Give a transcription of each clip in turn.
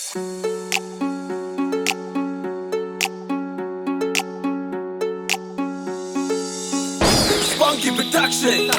Zponkey production.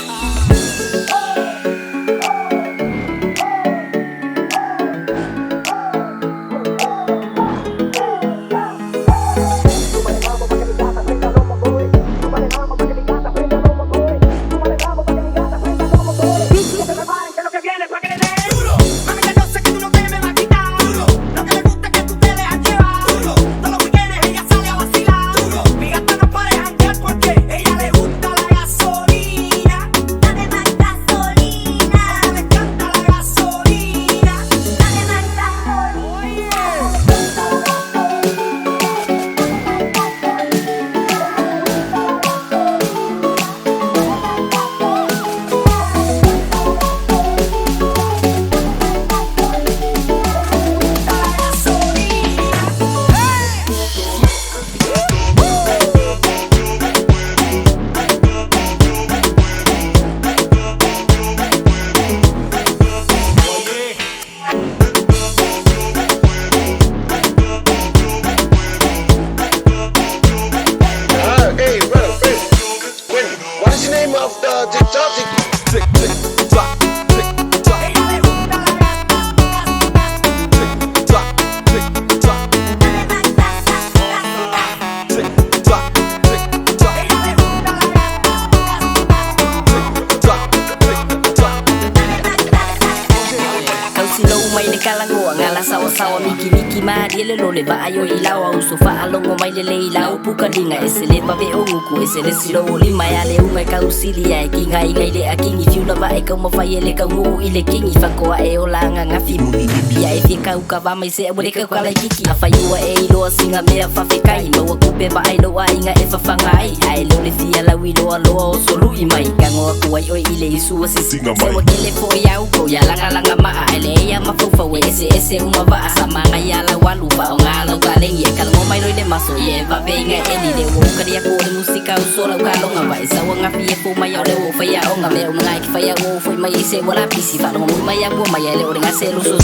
Ngala sawa miki ma diele lo le ba ayo ilawa usofa alongo mai le ila upuka dinga esele ba be ongu esele silo li mai ale unga ka usili ya kinga ingai le akingi fiula ba e ka mo faiele ka ngu ile kingi fakoa e olanga ngafi mu bia e fika uka ba mai se abule ka kala kiki afaiwa e lo singa me fa fekai lo ku be ba ai lo inga e fa fangai ai lo le fia la wi lo solu i mai ka ngo ku ai o ile isu sisi se wa kile fo ya uko ya langa ma ale ya ma fo we ese uma va sama ngayala walu ba ngalo kaleng ye kal mo mai no de maso ye va venga eni de wo kadia ko de musika usola ukalo ngava isa wanga fie fo mai ole wo fa ya onga me unga ki fa ya wo fo mai se wala pisi fa no mai ya bo mai ele ore ngase lo so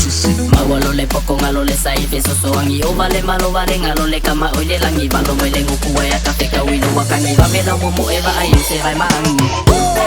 ma walo le poko ngalo le sai fe so angi o vale malo vale ngalo le kama oile langi valo mai le nguku ya ka te ka wino wakangi va me no mo eva ai se vai mangi